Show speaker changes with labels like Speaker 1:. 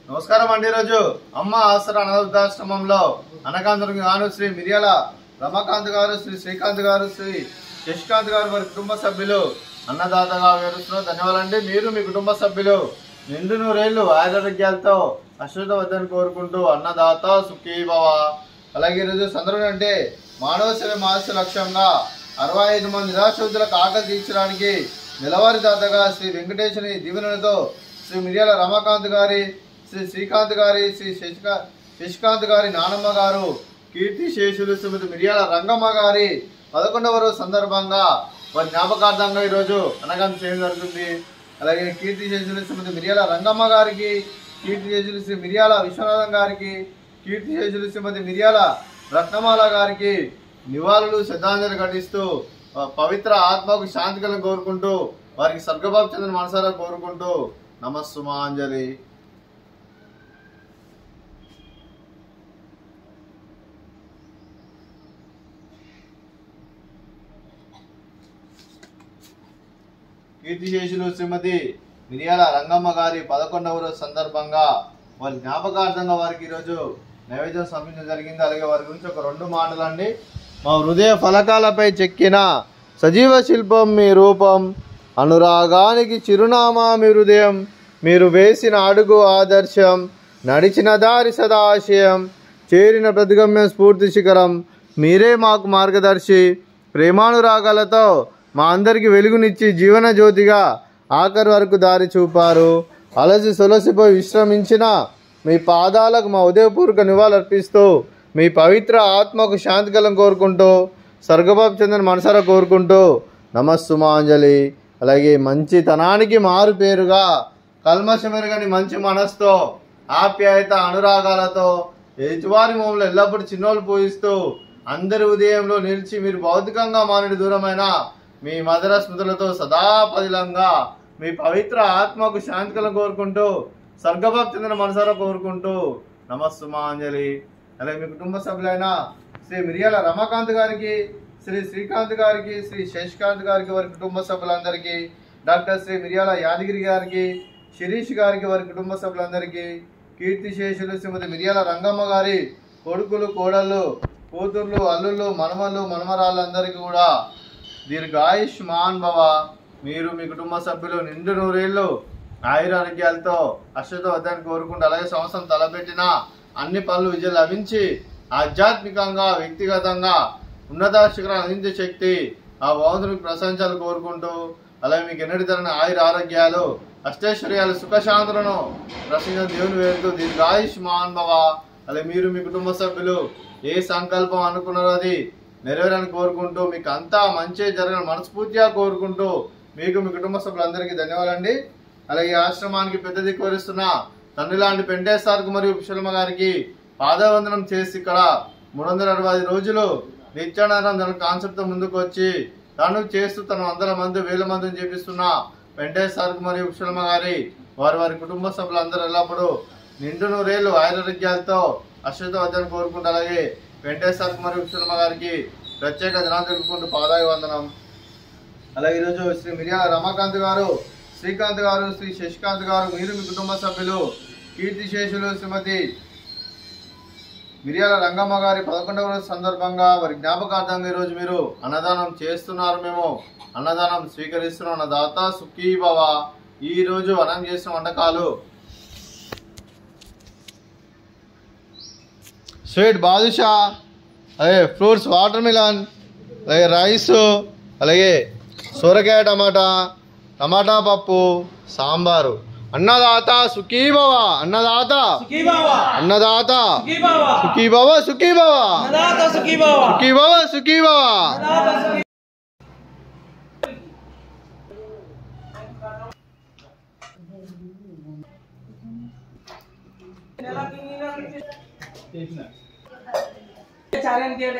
Speaker 1: నమస్కారం అండి. ఈరోజు అమ్మ ఆసరా అనాథాశ్రమంలో అనకాంతరం గాను శ్రీ మిర్యాల రమాకాంత్ గారు, శ్రీ శ్రీకాంత్ గారు, శ్రీ శశికాంత్ గారు వారి కుటుంబ సభ్యులు అన్నదాతగా వివరిస్తున్నారు. ధన్యవాదాలండి. మీరు మీ కుటుంబ సభ్యులు నిండు నూరేళ్లు ఆరోగ్యాలతో అశ్వతవద్దని కోరుకుంటూ అన్నదాత సుఖీ భవ. అలాగే ఈరోజు సందర్భం అంటే మానవ సేవ మాస లక్ష్యంగా 65 మంది నిరాశ్రతులకు ఆకలి తీర్చడానికి నెలవారీ దాతగా శ్రీ వెంకటేశ్వరి దీవెనలతో శ్రీ మిర్యాల రమాకాంత్ గారి, శ్రీ శ్రీకాంత్ గారి, శ్రీ శశికాంత్ గారి నానమ్మ గారు, కీర్తి శేషులు శ్రీమతి మిర్యాల రంగమ్మ గారి 11వ రోజు సందర్భంగా వారి జ్ఞాపకార్థంగా ఈరోజు అన్నదానం చేయడం జరుగుతుంది. అలాగే కీర్తి శేషులు శ్రీమతి మిర్యాల రంగమ్మ గారికి, కీర్తి శేషులు శ్రీ మిర్యాల విశ్వనాథం గారికి, కీర్తి శేషులు శ్రీమతి మిర్యాల రత్నమాల గారికి నివాళులు శ్రద్ధాంజలి ఘటిస్తూ పవిత్ర ఆత్మకు శాంతి కలను కోరుకుంటూ వారికి స్వర్గభావ చెందిన మనసారా కోరుకుంటూ నమస్సుమాంజలి. కీర్తిశేషులు శ్రీమతి మిర్యాల రంగమ్మ గారి 11వ రోజు సందర్భంగా వారి జ్ఞాపకార్థంగా వారికి ఈరోజు నైవేద్యం సమర్పించడం జరిగింది. అలాగే వారి గురించి ఒక 2 మాటలండి. మా హృదయ ఫలకాలపై చెక్కిన సజీవ శిల్పం మీ రూపం, అనురాగానికి చిరునామా మీ హృదయం, మీరు వేసిన అడుగు ఆదర్శం, నడిచిన దారి సదాశయం, చేరిన ప్రతిగమ్యం స్ఫూర్తి శిఖరం, మీరే మాకు మార్గదర్శి. ప్రేమానురాగాలతో మా అందరికీ వెలుగునిచ్చి జీవన జ్యోతిగా ఆఖరి వరకు దారి చూపారు. అలసి సొలసిపోయి విశ్రమించిన మీ పాదాలకు మా ఉదయపూర్వక నివాళులర్పిస్తూ మీ పవిత్ర ఆత్మకు శాంతి కలను కోరుకుంటూ స్వర్గభావ చెందిన మనసారా కోరుకుంటూ నమస్సుమాంజలి. అలాగే మంచితనానికి మారు పేరుగా కల్మషమెరుగని మంచి మనసుతో ఆప్యాయత అనురాగాలతో ఎదుటివారి మమ్మల్ని ఎల్లప్పుడూ చిన్నోళ్ళు పూజిస్తూ అందరి ఉదయంలో నిలిచి మీరు భౌతికంగా మానడి దూరమైన మీ మధుర స్మృతులతో సదాపదిలంగా మీ పవిత్ర ఆత్మకు శాంతి కలను కోరుకుంటూ స్వర్గభావ చెందిన మనసారా కోరుకుంటూ నమస్సుమాంజలి. అలాగే మీ కుటుంబ సభ్యులైన శ్రీ మిర్యాల రమాకాంత్ గారికి, శ్రీ శ్రీకాంత్ గారికి, శ్రీ శశికాంత్ గారికి వారి కుటుంబ సభ్యులందరికీ, డాక్టర్ శ్రీ మిర్యాల యాదగిరి గారికి, శిరీష్ గారికి వారి కుటుంబ సభ్యులందరికీ, కీర్తి శేషులు శ్రీమతి మిర్యాల రంగమ్మ గారి కొడుకులు, కోడళ్ళు, కూతుర్లు, అల్లుళ్ళు, మనమలు, మనమరాళ్ళందరికీ కూడా దీర్ఘాయుష్మాన్ భవ. మీరు మీ కుటుంబ సభ్యులు నిండు నూరేళ్లు ఆయురారోగ్యాలతో అశ్వతవద్దని కోరుకుంటూ అలాగే సంవత్సరం తలపెట్టిన అన్ని పనులు విజయం లభించి ఆధ్యాత్మికంగా వ్యక్తిగతంగా ఉన్నత శిఖరాలు అందించే శక్తి ఆ భగవంతునికి ప్రశంసలు కోరుకుంటూ అలాగే మీకు ఎన్నటి తరని ఆయుర ఆరోగ్యాలు, అష్టైశ్వర్యాలు, సుఖశాంతులను ప్రశ్నించిన దేవుని వేరుతూ దీర్ఘాయుష్మాన్ భవ. అలాగే మీరు మీ కుటుంబ సభ్యులు ఏ సంకల్పం అనుకున్నారో అది నెరవేరని కోరుకుంటూ మీకు అంతా మంచి జరగని మనస్ఫూర్తిగా కోరుకుంటూ మీకు మీ కుటుంబ సభ్యులందరికీ ధన్యవాదాలండి. అలాగే ఆశ్రమానికి పెద్ద దిక్కు వరిస్తున్న తండ్రి లాంటి పెంటేశ్వర్కు మరియు విశ్వమ్మ గారికి పాదవందనం చేసి ఇక్కడ 365 రోజులు నిత్యానందం కాన్సెప్ట్ ముందుకు వచ్చి తను చేస్తూ తను 100 మంది 1000 మందిని చేపిస్తున్న పెంటేశ్వర్కు మరియు విశ్వమ్మ గారి వారి కుటుంబ సభ్యులందరూ ఎల్లప్పుడూ నిండు నూరేళ్లు ఆయురారోగ్యాలతో అశ్వతవద్దని కోరుకుంటూ అలాగే వెంకటేశ్వర్కు మరియు విశ్వమ్మ గారికి ప్రత్యేక దినాలు తెలుపుకుంటూ పాదాభివందనం. అలాగే ఈరోజు శ్రీ మిర్యాల రమాకాంత్ గారు, శ్రీకాంత్ గారు, శ్రీ శశికాంత్ గారు మీరు మీ కుటుంబ సభ్యులు, కీర్తి శేషులు శ్రీమతి మిర్యాల రంగమ్మ గారి 11వ రోజు సందర్భంగా వారి జ్ఞాపకార్థంగా ఈరోజు మీరు అన్నదానం చేస్తున్నారు. మేము అన్నదానం స్వీకరిస్తున్నాం. అన్నదాత సుఖీ భవ. ఈ రోజు అన్నం చేసిన వంటకాలు స్వీట్ బాదుషా, అలాగే ఫ్రూట్స్ వాటర్ మిలన్, అలాగే రైస్, అలాగే సొరకాయ టమాటా పప్పు, సాంబారు. అన్నదాత సుఖీ భవ. అన్నదాత అన్నదాత సుఖీ భవ. సుఖీ భవ. సుఖీ భవ. సుఖీ భవ.
Speaker 2: ఛాలెంజ్ చేయండి.